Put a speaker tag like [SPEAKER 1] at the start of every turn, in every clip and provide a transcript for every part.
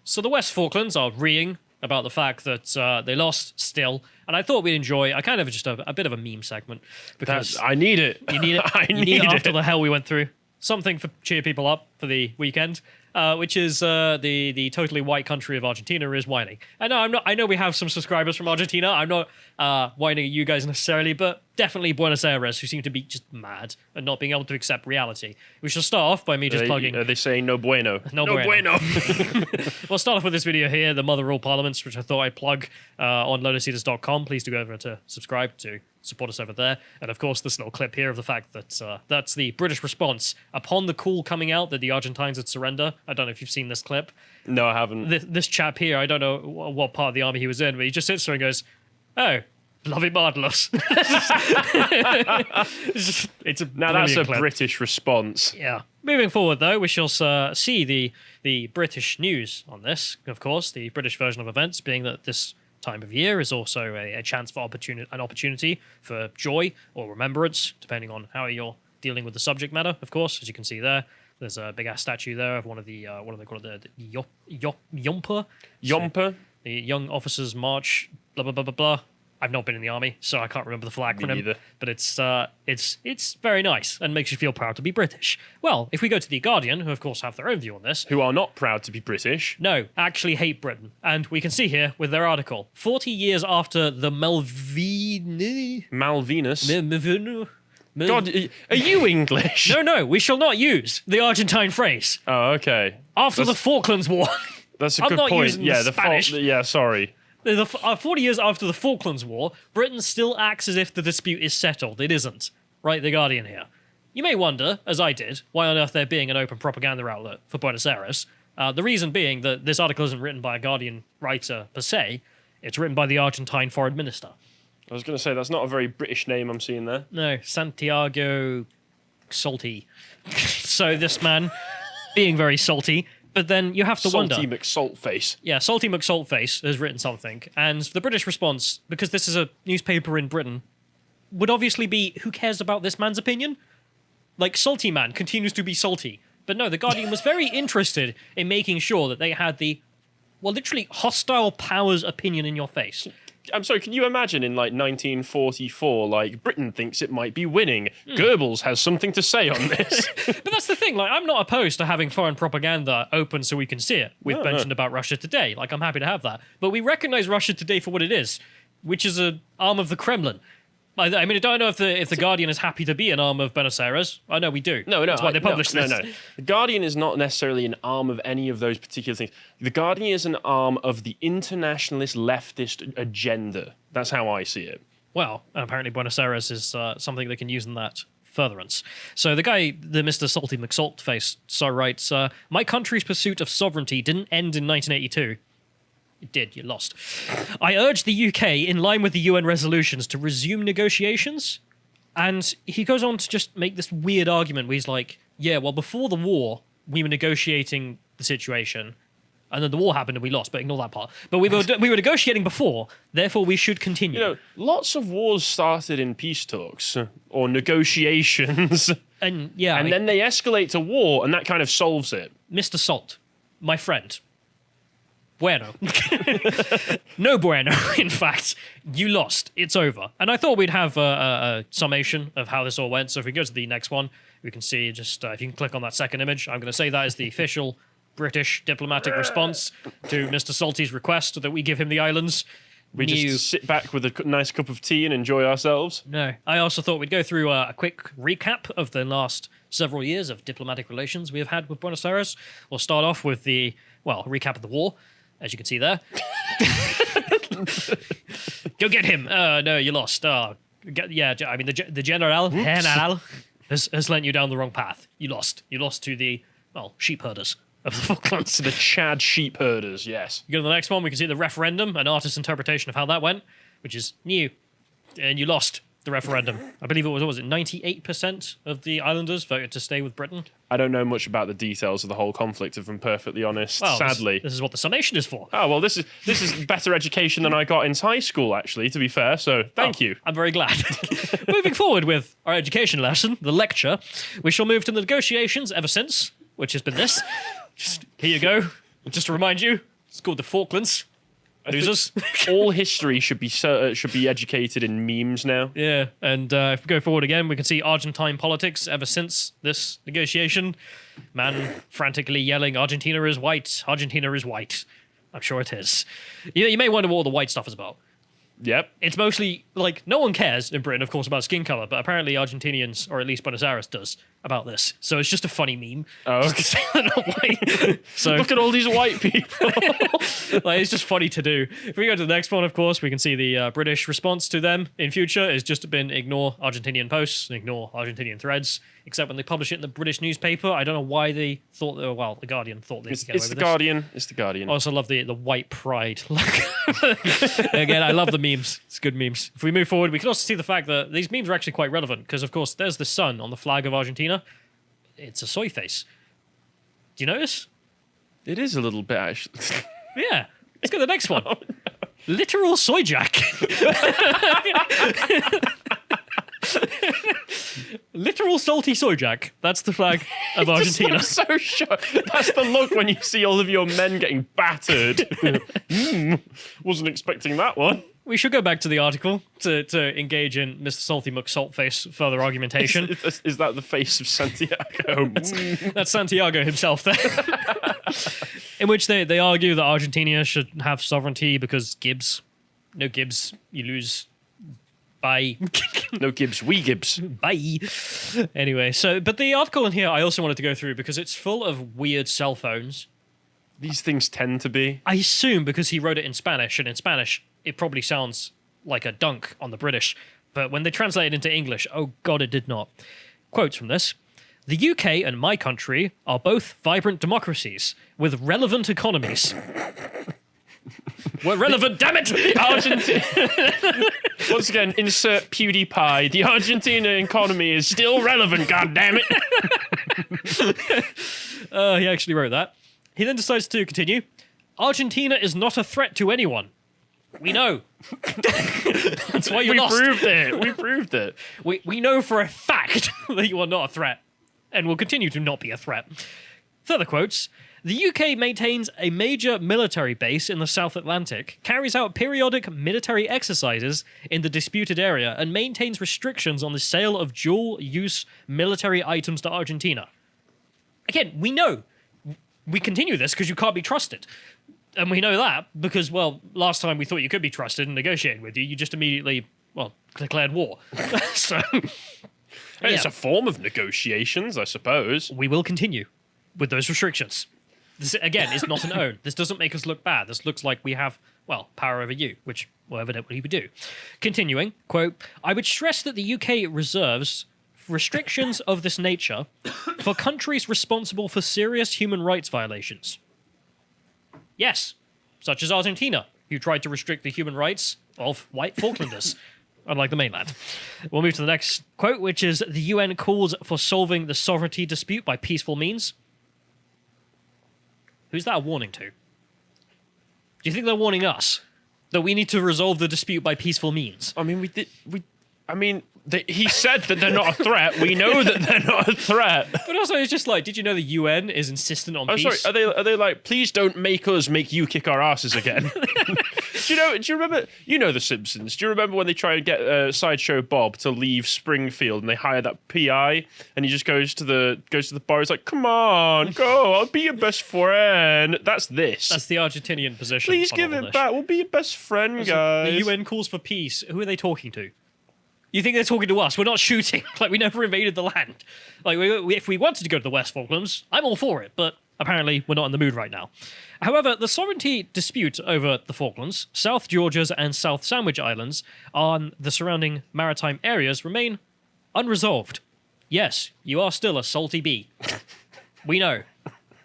[SPEAKER 1] So the West Falklands are reeing about the fact that they lost still, and I thought we'd enjoy a kind of just a bit of a meme segment because
[SPEAKER 2] I need it.
[SPEAKER 1] you need it.
[SPEAKER 2] I
[SPEAKER 1] need it after the hell we went through. Something for cheer people up for the weekend, which is the totally white country of Argentina is whining. I know I know we have some subscribers from Argentina. I'm not whining at you guys necessarily, but definitely Buenos Aires, who seem to be just mad and not being able to accept reality. We shall start off by me just plugging.
[SPEAKER 2] Are they saying no bueno?
[SPEAKER 1] No bueno. We'll start off with this video here, the Mother of All Parliaments, which I thought I'd plug on lotuseaters.com. Please do go over to subscribe to support us over there. And of course, this little clip here of the fact that that's the British response upon the call coming out that the Argentines would surrender. I don't know if you've seen this clip.
[SPEAKER 2] No, I haven't.
[SPEAKER 1] This chap here, I don't know what part of the army he was in, but he just sits there and goes, "Oh, bloody marvelous."
[SPEAKER 2] Now that's a
[SPEAKER 1] clip.
[SPEAKER 2] British response.
[SPEAKER 1] Yeah. Moving forward, though, we shall see the British news on this. Of course, the British version of events being that this time of year is also a chance for an opportunity for joy or remembrance, depending on how you're dealing with the subject matter. Of course, as you can see there, there's a big ass statue there of one of the what do they call it, the Yompa,
[SPEAKER 2] Yompa,
[SPEAKER 1] the Young Officers March, blah blah blah blah blah. I've not been in the army, so I can't remember the full acronym. But it's very nice and makes you feel proud to be British. Well, if we go to The Guardian, who of course have their own view on this,
[SPEAKER 2] who are not proud to be British.
[SPEAKER 1] No, actually hate Britain. And we can see here with their article, 40 years after the
[SPEAKER 2] Malvinas. God, are you English?
[SPEAKER 1] No, we shall not use the Argentine phrase.
[SPEAKER 2] Oh, okay.
[SPEAKER 1] After the Falklands War.
[SPEAKER 2] That's a
[SPEAKER 1] I'm
[SPEAKER 2] good
[SPEAKER 1] not
[SPEAKER 2] point.
[SPEAKER 1] using
[SPEAKER 2] Yeah,
[SPEAKER 1] the Spanish.
[SPEAKER 2] Sorry.
[SPEAKER 1] 40 years after the Falklands War, Britain still acts as if the dispute is settled. It isn't. Right, The Guardian here. You may wonder, as I did, why on earth there being an open propaganda outlet for Buenos Aires. The reason being that this article isn't written by a Guardian writer per se. It's written by the Argentine foreign minister.
[SPEAKER 2] I was going to say, that's not a very British name I'm seeing there.
[SPEAKER 1] No, Santiago Salty. So this man being very salty. But then you have to wonder.
[SPEAKER 2] Salty McSaltface.
[SPEAKER 1] Yeah, Salty McSaltface has written something. And the British response, because this is a newspaper in Britain, would obviously be, who cares about this man's opinion? Like, Salty Man continues to be salty. But no, The Guardian was very interested in making sure that they had the, well, literally hostile powers opinion in your face.
[SPEAKER 2] I'm sorry, can you imagine in, 1944, Britain thinks it might be winning. Goebbels has something to say on this.
[SPEAKER 1] But that's the thing, I'm not opposed to having foreign propaganda open so we can see it. We've mentioned about Russia Today, I'm happy to have that. But we recognize Russia Today for what it is, which is an arm of the Kremlin. I mean, I don't know if the Guardian is happy to be an arm of Buenos Aires. I know we do.
[SPEAKER 2] No.
[SPEAKER 1] That's why they published this.
[SPEAKER 2] No. The Guardian is not necessarily an arm of any of those particular things. The Guardian is an arm of the internationalist leftist agenda. That's how I see it.
[SPEAKER 1] Well, and apparently Buenos Aires is something they can use in that furtherance. So the guy, the Mr. Salty McSaltface, writes, my country's pursuit of sovereignty didn't end in 1982. It did, you lost. I urge the UK, in line with the UN resolutions, to resume negotiations. And he goes on to just make this weird argument where he's like, yeah, well, before the war, we were negotiating the situation, and then the war happened and we lost, but ignore that part. But we were negotiating before, therefore we should continue.
[SPEAKER 2] Lots of wars started in peace talks or negotiations.
[SPEAKER 1] And
[SPEAKER 2] then they escalate to war, and that kind of solves it.
[SPEAKER 1] Mr. Salt, my friend. Bueno. No bueno, in fact. You lost. It's over. And I thought we'd have a summation of how this all went. So if we go to the next one, we can see just, if you can click on that second image, I'm going to say that is the official British diplomatic response to Mr. Salty's request that we give him the islands.
[SPEAKER 2] We just sit back with a nice cup of tea and enjoy ourselves.
[SPEAKER 1] No. I also thought we'd go through a quick recap of the last several years of diplomatic relations we have had with Buenos Aires. We'll start off with the, recap of the war. As you can see there. Go get him. No, you lost. The General has lent you down the wrong path. You lost. You lost to the, sheep herders of the Falklands.
[SPEAKER 2] To the Chad sheep herders, yes.
[SPEAKER 1] You go to the next one, we can see the referendum, an artist's interpretation of how that went, which is new. And you lost the referendum. I believe it was 98% of the islanders voted to stay with Britain?
[SPEAKER 2] I don't know much about the details of the whole conflict, if I'm perfectly honest, sadly.
[SPEAKER 1] This is what the summation is for.
[SPEAKER 2] Oh, well, this is better education than I got in high school, actually, to be fair, so thank you.
[SPEAKER 1] I'm very glad. Moving forward with our education lesson, the lecture, we shall move to the negotiations ever since, which has been this. Just, here you go. Just to remind you, It's called the Falklands.
[SPEAKER 2] I think
[SPEAKER 1] Losers.
[SPEAKER 2] all history should be educated in memes now.
[SPEAKER 1] Yeah, and if we go forward again, we can see Argentine politics ever since this negotiation. Man frantically yelling, Argentina is white, Argentina is white. I'm sure it is. You may wonder what all the white stuff is about.
[SPEAKER 2] Yep.
[SPEAKER 1] It's mostly, like, no one cares in Britain, of course, about skin color, but apparently Argentinians, or at least Buenos Aires, does about this. So it's just a funny meme.
[SPEAKER 2] Oh,
[SPEAKER 1] Just to say they're not white. So
[SPEAKER 2] Look at all these white people.
[SPEAKER 1] like, it's just funny to do. If we go to the next one, of course, we can see the British response to them in future has just been ignore Argentinian posts, ignore Argentinian threads, except when they publish it in the British newspaper. I don't know why they thought, well, the Guardian thought they could get away
[SPEAKER 2] It's
[SPEAKER 1] with
[SPEAKER 2] the
[SPEAKER 1] this.
[SPEAKER 2] Guardian. It's the Guardian.
[SPEAKER 1] I also love the white pride. Again, I love the memes. It's good memes. If we move forward, we can also see the fact that these memes are actually quite relevant because, of course, there's the sun on the flag of Argentina. It's a soy face. Do you notice?
[SPEAKER 2] It is a little bit, actually.
[SPEAKER 1] Yeah. Let's go to the next one. Literal soy jack. Literal salty soy jack. That's the flag of Argentina.
[SPEAKER 2] Just look so shocked. That's the look when you see all of your men getting battered. Wasn't expecting that one.
[SPEAKER 1] We should go back to the article to engage in Mr. Salty McSaltface further argumentation.
[SPEAKER 2] Is that the face of Santiago?
[SPEAKER 1] That's Santiago himself there. In which they argue that Argentina should have sovereignty because Gibbs. No Gibbs, you lose. Bye.
[SPEAKER 2] No Gibbs, we Gibbs.
[SPEAKER 1] Bye. Anyway, but the article in here I also wanted to go through because it's full of weird cell phones.
[SPEAKER 2] These things tend to be.
[SPEAKER 1] I assume because he wrote it in Spanish, and in Spanish it probably sounds like a dunk on the British. But when they translate it into English, oh god, it did not. Quotes from this. The UK and my country are both vibrant democracies with relevant economies. We're relevant, damn it!
[SPEAKER 2] Argentina. Once again, insert PewDiePie. The Argentina economy is still relevant, god damn it.
[SPEAKER 1] He actually wrote that. He then decides to continue. Argentina is not a threat to anyone. We know. That's why you lost.
[SPEAKER 2] We proved it.
[SPEAKER 1] We know for a fact that you are not a threat and will continue to not be a threat. Further quotes. The UK maintains a major military base in the South Atlantic, carries out periodic military exercises in the disputed area, and maintains restrictions on the sale of dual-use military items to Argentina. Again, we know. We continue this because you can't be trusted. And we know that because, well, last time we thought you could be trusted and negotiated with you, you just immediately, well, declared war. So,
[SPEAKER 2] It's a form of negotiations, I suppose.
[SPEAKER 1] we will continue with those restrictions. This, again, is not an own. This doesn't make us look bad. This looks like we have, well, power over you, which will evidently we do. Continuing, quote, I would stress that the UK reserves restrictions of this nature for countries responsible for serious human rights violations. Yes, such as Argentina, who tried to restrict the human rights of white Falklanders, unlike the mainland. We'll move to the next quote, which is, the UN calls for solving the sovereignty dispute by peaceful means. Who's that a warning to? Do you think they're warning us that we need to resolve the dispute by peaceful means?
[SPEAKER 2] I mean, he said that they're not a threat. We know that they're not a threat.
[SPEAKER 1] But also, it's just like, did you know the UN is insistent on
[SPEAKER 2] Oh,
[SPEAKER 1] peace?
[SPEAKER 2] sorry. Are they like, please don't make us make you kick our asses again? Do you remember? You know The Simpsons. Do you remember when they try and get Sideshow Bob to leave Springfield and they hire that PI and he just goes to the bar? He's like, "Come on, go! I'll be your best friend." That's this.
[SPEAKER 1] That's the Argentinian position.
[SPEAKER 2] Please
[SPEAKER 1] on
[SPEAKER 2] give
[SPEAKER 1] all
[SPEAKER 2] it
[SPEAKER 1] this.
[SPEAKER 2] back. We'll be your best friend, guys.
[SPEAKER 1] The UN calls for peace. Who are they talking to? You think they're talking to us? We're not shooting. Like, we never invaded the land. Like, if we wanted to go to the West Falklands, I'm all for it, but apparently we're not in the mood right now. However, the sovereignty dispute over the Falklands, South Georgia's and South Sandwich Islands, and the surrounding maritime areas remain unresolved. Yes, you are still a salty bee. We know.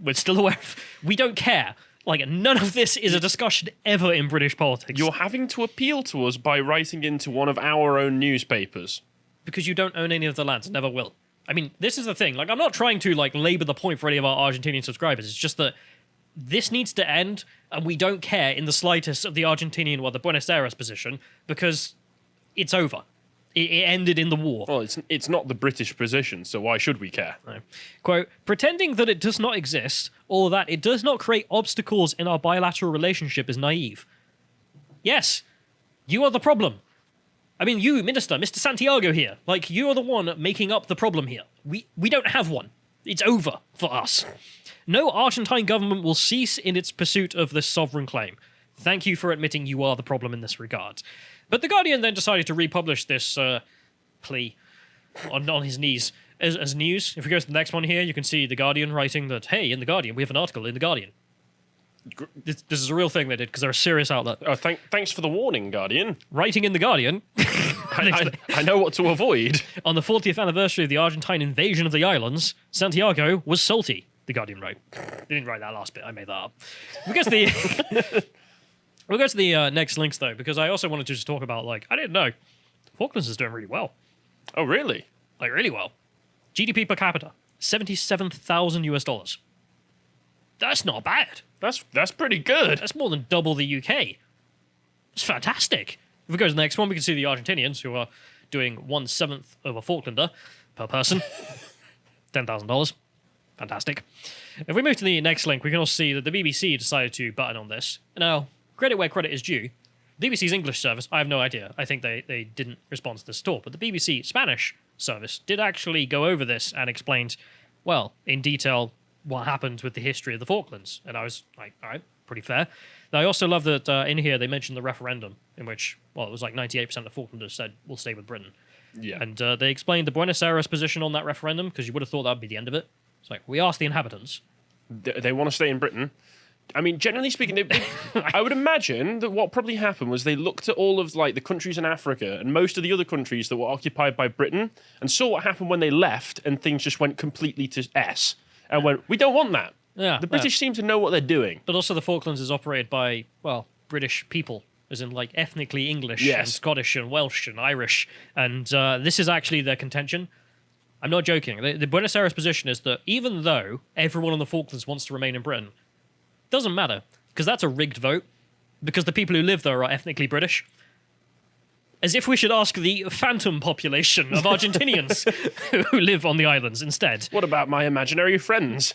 [SPEAKER 1] We're still aware of. We don't care. Like, none of this is a discussion ever in British politics.
[SPEAKER 2] You're having to appeal to us by writing into one of our own newspapers.
[SPEAKER 1] Because you don't own any of the lands, never will. I mean, this is the thing. Like, I'm not trying to, like, labor the point for any of our Argentinian subscribers. It's just that this needs to end, and we don't care in the slightest of the Argentinian or the Buenos Aires position, because it's over. It ended in the war.
[SPEAKER 2] Well, it's not the British position, so why should we care?
[SPEAKER 1] No. Quote, pretending that it does not exist, or that it does not create obstacles in our bilateral relationship is naive. Yes, you are the problem. I mean, you, Minister, Mr. Santiago here, like, you are the one making up the problem here. We don't have one. It's over for us. No Argentine government will cease in its pursuit of this sovereign claim. Thank you for admitting you are the problem in this regard. But The Guardian then decided to republish this plea on his knees as news. If we go to the next one here, you can see The Guardian writing that, hey, in The Guardian, we have an article in The Guardian. This is a real thing they did, because they're a serious outlet.
[SPEAKER 2] Oh, thanks for the warning, Guardian.
[SPEAKER 1] Writing in The Guardian.
[SPEAKER 2] I know what to avoid.
[SPEAKER 1] On the 40th anniversary of the Argentine invasion of the islands, Santiago was salty, The Guardian wrote. They didn't write that last bit, I made that up. We go to the... We'll go to the next links, though, because I also wanted to just talk about, like, I didn't know. Falklands is doing really well.
[SPEAKER 2] Oh, really?
[SPEAKER 1] Like, really well. GDP per capita, $77,000. That's not bad.
[SPEAKER 2] That's pretty good.
[SPEAKER 1] That's more than double the UK. It's fantastic. If we go to the next one, we can see the Argentinians, who are doing 1/7 of a Falklander per person. $10,000. Fantastic. If we move to the next link, we can also see that the BBC decided to button on this. Now, credit where credit is due. BBC's English service, I have no idea. I think they didn't respond to this at all. But the BBC Spanish service did actually go over this and explained, well, in detail, what happened with the history of the Falklands. And I was like, all right, pretty fair. Now, I also love that in here they mentioned the referendum in which, well, it was like 98% of Falklanders said, we'll stay with Britain.
[SPEAKER 2] Yeah.
[SPEAKER 1] And they explained the Buenos Aires position on that referendum, because you would have thought that would be the end of it. It's like, we asked the inhabitants.
[SPEAKER 2] They want to stay in Britain. I mean, generally speaking, I would imagine that what probably happened was they looked at all of like the countries in Africa and most of the other countries that were occupied by Britain and saw what happened when they left, and things just went completely to S and went, we don't want that.
[SPEAKER 1] Yeah,
[SPEAKER 2] the British seem to know what they're doing.
[SPEAKER 1] But also the Falklands is operated by, well, British people, as in like ethnically English and Scottish and Welsh and Irish. And this is actually their contention. I'm not joking. The Buenos Aires position is that even though everyone on the Falklands wants to remain in Britain, doesn't matter, because that's a rigged vote, because the people who live there are ethnically British. As if we should ask the phantom population of Argentinians who live on the islands instead.
[SPEAKER 2] What about my imaginary friends?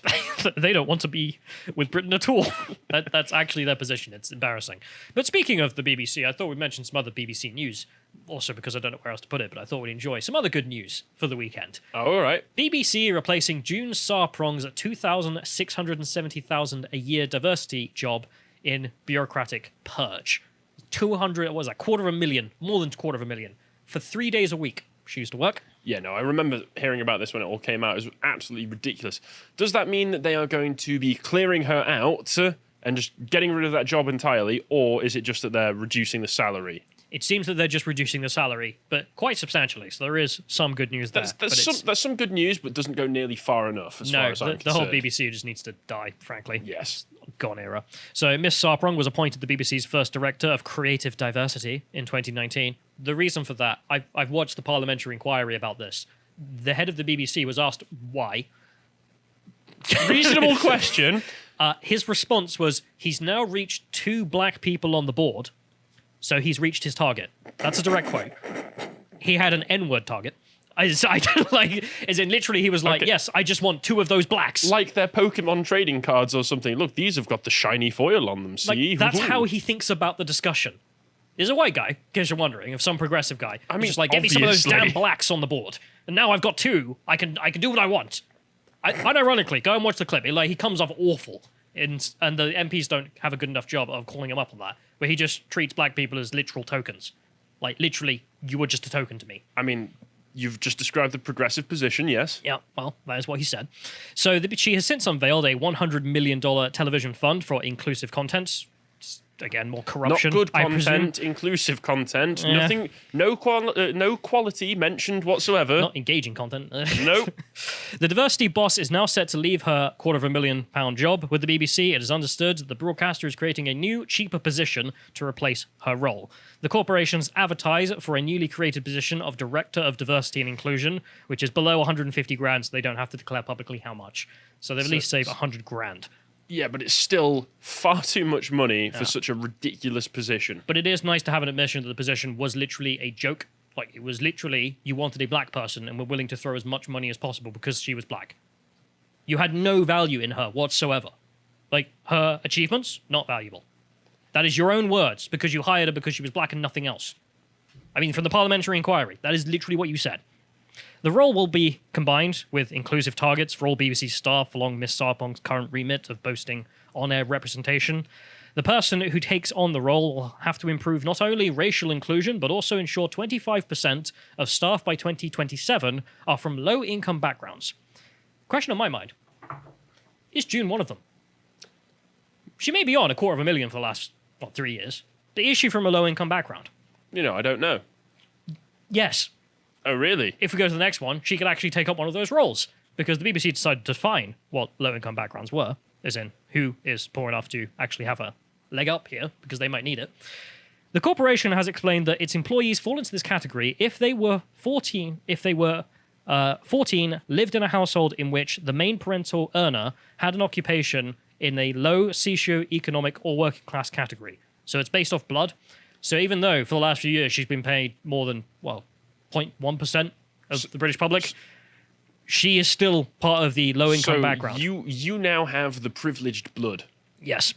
[SPEAKER 1] They don't want to be with Britain at all. That's actually their position. It's embarrassing. But speaking of the BBC, I thought we'd mention some other BBC news, also because I don't know where else to put it, but I thought we'd enjoy some other good news for the weekend.
[SPEAKER 2] Oh, all right.
[SPEAKER 1] BBC replacing June Sarprong's $2,670,000 a year diversity job in bureaucratic purge. 200, what was that, $250,000, more than $250,000, for 3 days a week she used to work.
[SPEAKER 2] Yeah, no, I remember hearing about this when it all came out. It was absolutely ridiculous. Does that mean that they are going to be clearing her out and just getting rid of that job entirely, or is it just that they're reducing the salary?
[SPEAKER 1] It seems that they're just reducing the salary, but quite substantially, so there is some good news there.
[SPEAKER 2] That's some good news, but doesn't go nearly far enough as far as I'm
[SPEAKER 1] the whole
[SPEAKER 2] concerned.
[SPEAKER 1] BBC just needs to die, frankly.
[SPEAKER 2] Yes.
[SPEAKER 1] Gone era. So Miss Sarprong was appointed the BBC's first director of creative diversity in 2019. The reason for that, I've watched the parliamentary inquiry about this. The head of the BBC was asked why.
[SPEAKER 2] Reasonable question.
[SPEAKER 1] His response was, he's now reached 2 black people on the board, so he's reached his target. That's a direct quote. He had an N-word target. I don't like, as in literally he was like, okay, yes, I just want 2 of those blacks.
[SPEAKER 2] Like their Pokemon trading cards or something. Look, these have got the shiny foil on them, see?
[SPEAKER 1] Like, that's how he thinks about the discussion. He's a white guy, in case you're wondering, of some progressive guy. I mean, he's just like, get me some of those damn blacks on the board. And now I've got 2. I can do what I want. Unironically, go and watch the clip. He comes off awful. And the MPs don't have a good enough job of calling him up on that, where he just treats black people as literal tokens. Like, literally, you were just a token to me.
[SPEAKER 2] I mean, you've just described the progressive position, yes?
[SPEAKER 1] Yeah, well, that is what he said. So she has since unveiled a $100 million television fund for inclusive content. Again, more corruption.
[SPEAKER 2] Not good content, inclusive content.
[SPEAKER 1] Yeah.
[SPEAKER 2] Nothing, no quality mentioned whatsoever.
[SPEAKER 1] Not engaging content.
[SPEAKER 2] Nope.
[SPEAKER 1] The diversity boss is now set to leave her £250,000 job with the BBC. It is understood that the broadcaster is creating a new, cheaper position to replace her role. The corporations advertise for a newly created position of Director of Diversity and Inclusion, which is below 150 grand, so they don't have to declare publicly how much. So they've at least saved 100 grand.
[SPEAKER 2] Yeah, but it's still far too much money for such a ridiculous position.
[SPEAKER 1] But it is nice to have an admission that the position was literally a joke Like, it was literally, you wanted a black person and were willing to throw as much money as possible because she was black. You had no value in her whatsoever. Like, her achievements, not valuable. That is your own words, because you hired her because she was black and nothing else. I mean, from the parliamentary inquiry, that is literally what you said. The role will be combined with inclusive targets for all BBC staff along Miss Sarpong's current remit of boasting on-air representation. The person who takes on the role will have to improve not only racial inclusion, but also ensure 25% of staff by 2027 are from low-income backgrounds. Question on my mind. Is June one of them? She may be on $250,000 for the last, 3 years. But is she from a low-income background?
[SPEAKER 2] I don't know.
[SPEAKER 1] Yes.
[SPEAKER 2] Oh, really?
[SPEAKER 1] If we go to the next one, she could actually take up one of those roles. Because the BBC decided to define what low-income backgrounds were, as in who is poor enough to actually have a leg up here, because they might need it. The corporation has explained that its employees fall into this category if they were 14, lived in a household in which the main parental earner had an occupation in a low socio-economic or working class category. So it's based off blood. So even though for the last few years she's been paid more than, 0.1% of the British public, she is still part of the low-income background.
[SPEAKER 2] You now have the privileged blood.
[SPEAKER 1] Yes.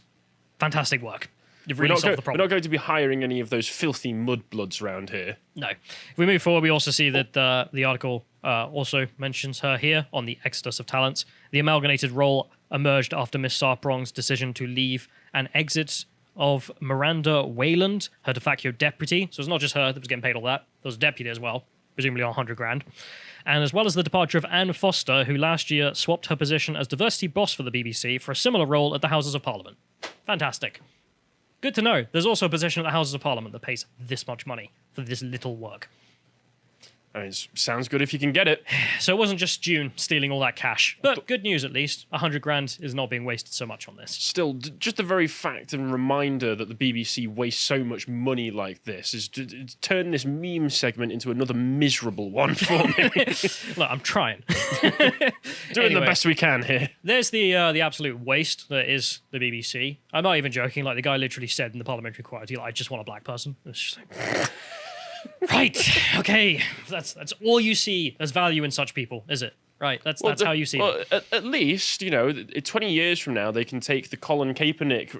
[SPEAKER 1] Fantastic work. You've really solved the problem.
[SPEAKER 2] We're not going to be hiring any of those filthy mudbloods around here.
[SPEAKER 1] No. If we move forward, we also see that the article also mentions her here on the exodus of talents. The amalgamated role emerged after Miss Sarpong's decision to leave and exit of Miranda Wayland, her de facto deputy. So it's not just her that was getting paid all that. There was a deputy as well, presumably on $100,000. And as well as the departure of Anne Foster, who last year swapped her position as diversity boss for the BBC for a similar role at the Houses of Parliament. Fantastic. Good to know. There's also a position at the Houses of Parliament that pays this much money for this little work.
[SPEAKER 2] I mean, it sounds good if you can get it.
[SPEAKER 1] So it wasn't just June stealing all that cash. But good news, at least. $100,000 is not being wasted so much on this.
[SPEAKER 2] Still, just the very fact and reminder that the BBC wastes so much money like this is to turn this meme segment into another miserable one for me.
[SPEAKER 1] Look, I'm trying.
[SPEAKER 2] Doing the best we can here.
[SPEAKER 1] There's the absolute waste that is the BBC. I'm not even joking. Like, the guy literally said in the parliamentary inquiry, I just want a black person. It's just like... Right, okay. That's all you see as value in such people, is it? Right, that's how you see it.
[SPEAKER 2] At least, 20 years from now, they can take the Colin Kaepernick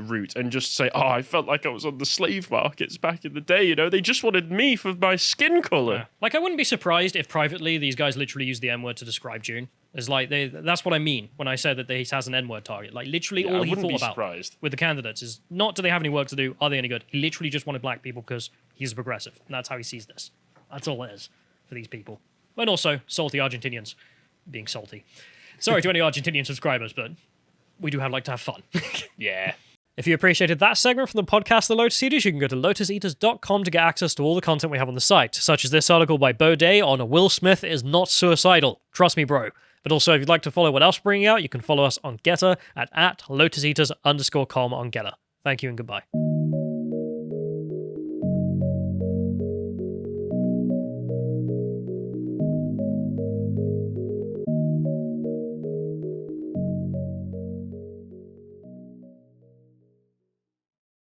[SPEAKER 2] route and just say, I felt like I was on the slave markets back in the day, They just wanted me for my skin colour.
[SPEAKER 1] Yeah. Like, I wouldn't be surprised if privately these guys literally use the N-word to describe June. It's like, that's what I mean when I said that he has an N-word target. Like, literally all he thought about with the candidates is not do they have any work to do, are they any good? He literally just wanted black people because he's a progressive. And that's how he sees this. That's all it is for these people. And also, salty Argentinians being salty. Sorry to any Argentinian subscribers, but we do like to have fun.
[SPEAKER 2] Yeah.
[SPEAKER 1] If you appreciated that segment from the podcast The Lotus Eaters, you can go to lotuseaters.com to get access to all the content we have on the site, such as this article by Bo Day on Will Smith is not suicidal. Trust me, bro. But also, if you'd like to follow what else we're bringing out, you can follow us on Getter at lotuseaters_com on Getter. Thank you and goodbye.